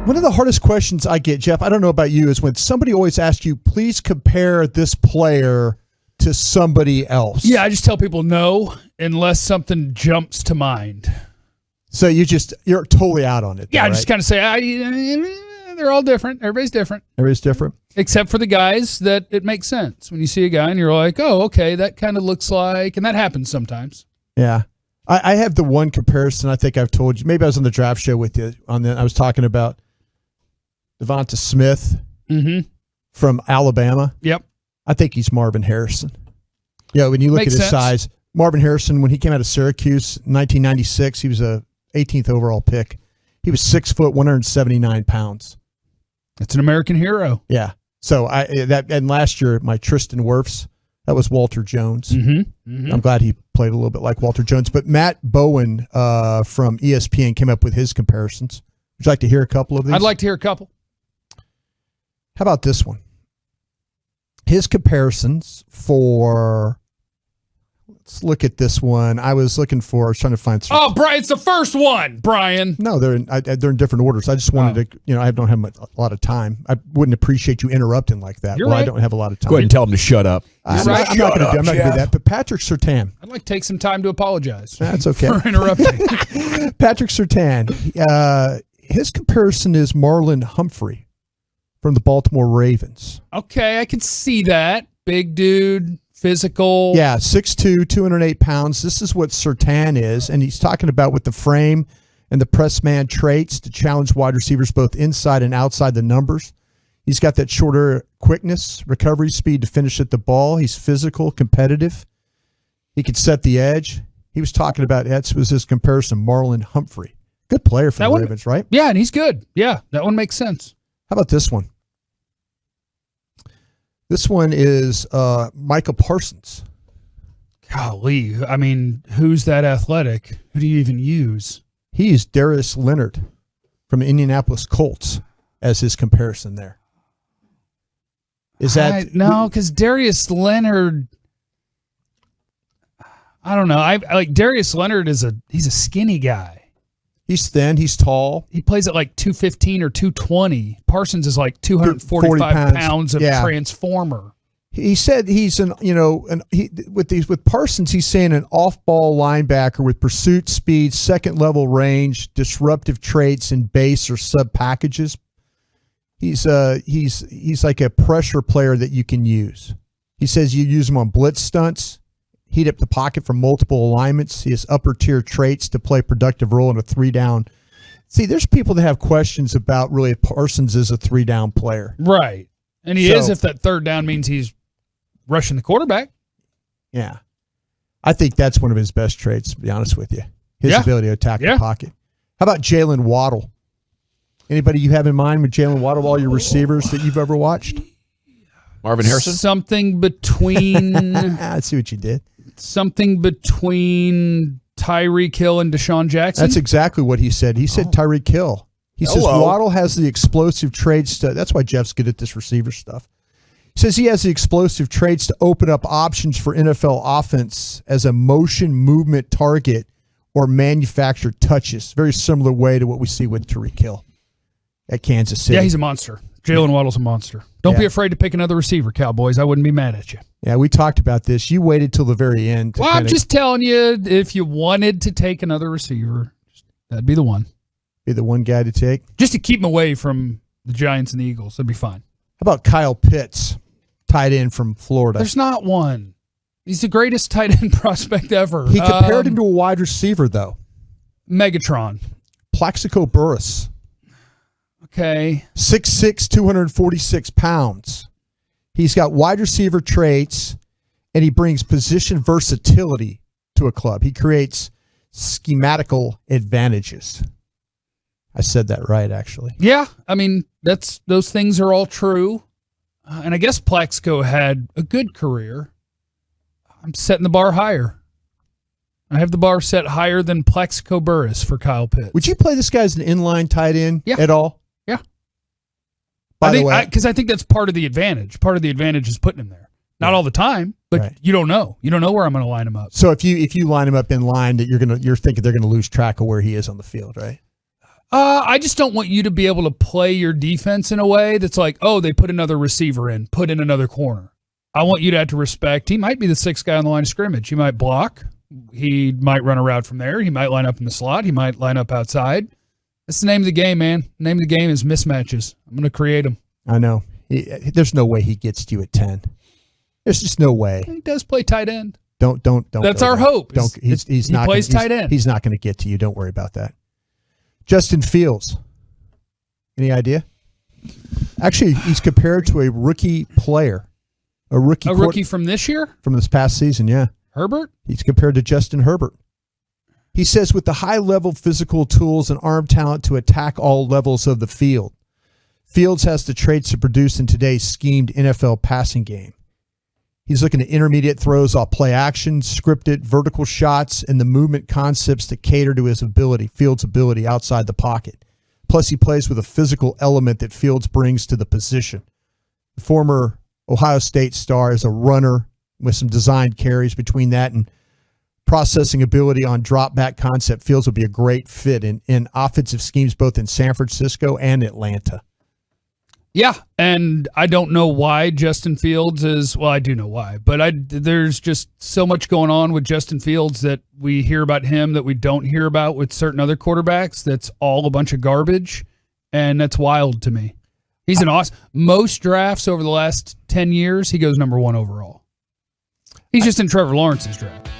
One of the hardest questions I get, Jeff, I don't know about you, is when somebody always asks you, please compare this player to somebody else. Yeah, I just tell people no unless something jumps to mind. So you're totally out on it. Yeah, though, I just kind of say, they're all different. Everybody's different. Everybody's different. Except for the guys that it makes sense. When you see a guy and you're like, oh, okay, that kind of looks like, and that happens sometimes. Yeah. I have the one comparison I think I've told you. Maybe I was on the draft show with you. I was talking about Devonta Smith from Alabama. Yep. I think he's Marvin Harrison. Yeah, when you look Makes at his sense. size, Marvin Harrison, when he came out of Syracuse in 1996, he was a 18th overall pick. He was 6 foot, 179 pounds. That's an American hero. Yeah. So and last year, my Tristan Wirfs, that was Walter Jones. I'm glad he played a little bit like Walter Jones. But Matt Bowen from ESPN came up with his comparisons. Would you like to hear a couple of these? I'd like to hear a couple. How about this one? His comparisons for, let's look at this one. I was trying to find some. Oh, Brian, it's the first one, Brian. No, they're in different orders. I just wanted to, I don't have a lot of time. I wouldn't appreciate you interrupting like that. You're right. I don't have a lot of time. Go ahead and tell him to shut up. I'm not going to do that. But Patrick Surtain. I'd like to take some time to apologize. That's okay. For interrupting. Patrick Surtain. His comparison is Marlon Humphrey from the Baltimore Ravens. Okay, I can see that. Big dude, physical. Yeah, 6'2", 208 pounds. This is what Surtain is, and he's talking about with the frame and the press man traits to challenge wide receivers both inside and outside the numbers. He's got that shorter quickness, recovery speed to finish at the ball. He's physical, competitive. He could set the edge. He was talking about, that was his comparison, Marlon Humphrey. Good player for the Ravens, right? Yeah, and he's good. Yeah, that one makes sense. How about this one? This one is Micah Parsons. Golly, I mean, who's that athletic? Who do you even use? He's Darius Leonard from the Indianapolis Colts as his comparison there. Is that no? Because Darius Leonard, I don't know. I like Darius Leonard he's a skinny guy. He's thin. He's tall. He plays at like 215 or 220. Parsons is like 245 pounds of transformer. He said he's with Parsons, he's saying an off-ball linebacker with pursuit speed, second-level range, disruptive traits, and base or sub packages. He's like a pressure player that you can use. He says you use him on blitz stunts, heat up the pocket from multiple alignments. He has upper-tier traits to play a productive role in a three-down. See, there's people that have questions about really if Parsons is a three-down player. Right. And he is if that third down means he's rushing the quarterback. Yeah. I think that's one of his best traits, to be honest with you. His ability to attack the pocket. How about Jalen Waddle? Anybody you have in mind with Jalen Waddle, all your receivers that you've ever watched? Marvin Harrison? Something between... I see what you did. Something between Tyreek Hill and Deshaun Jackson? That's exactly what he said. He said Tyreek Hill. He says Waddle has the explosive traits to... That's why Jeff's good at this receiver stuff. He says he has the explosive traits to open up options for NFL offense as a motion movement target or manufactured touches. Very similar way to what we see with Tyreek Hill at Kansas City. Yeah, he's a monster. Jalen Waddle's a monster. Don't be afraid to pick another receiver, Cowboys. I wouldn't be mad at you. Yeah, we talked about this. You waited till the very end. Well, I'm just telling you, if you wanted to take another receiver, that'd be the one. Be the one guy to take? Just to keep him away from the Giants and the Eagles. That'd be fine. How about Kyle Pitts, tight end from Florida? There's not one. He's the greatest tight end prospect ever. He compared him to a wide receiver, though. Megatron. Plaxico Burress. Okay. 6'6", 246 pounds. He's got wide receiver traits, and he brings position versatility to a club. He creates schematical advantages. I said that right, actually. Yeah, I mean, those things are all true. And I guess Plaxico had a good career. I'm setting the bar higher. I have the bar set higher than Plaxico Burress for Kyle Pitts. Would you play this guy as an inline tight end at all? Yeah. By the way, because I think that's part of the advantage. Part of the advantage is putting him there. Not all the time, but you don't know. You don't know where I'm going to line him up. So if you line him up in line, that you're thinking they're going to lose track of where he is on the field, right? I just don't want you to be able to play your defense in a way that's like, oh, they put another receiver in, put in another corner. I want you to have to respect. He might be the sixth guy on the line of scrimmage. He might block. He might run a route from there. He might line up in the slot. He might line up outside. That's the name of the game, man. The name of the game is mismatches. I'm going to create them. I know. There's no way he gets to you at 10. There's just no way. He does play tight end. Don't. That's our hope. He's he not plays tight end. He's not going to get to you. Don't worry about that. Justin Fields. Any idea? Actually, he's compared to a rookie player. A rookie from this year? From this past season, yeah. Herbert? He's compared to Justin Herbert. He says with the high-level physical tools and arm talent to attack all levels of the field, Fields has the traits to produce in today's schemed NFL passing game. He's looking at intermediate throws off play action, scripted vertical shots, and the movement concepts that cater to his ability, Fields' ability outside the pocket. Plus, he plays with a physical element that Fields brings to the position. The former Ohio State star is a runner with some designed carries between that and processing ability on drop back concept. Fields will be a great fit in offensive schemes both in San Francisco and Atlanta. Yeah, and I don't know why Justin Fields is, well, I do know why, but there's just so much going on with Justin Fields that we hear about him that we don't hear about with certain other quarterbacks. That's all a bunch of garbage, and that's wild to me. He's an awesome. Most drafts over the last 10 years, he goes number 1 overall. He's just in Trevor Lawrence's draft.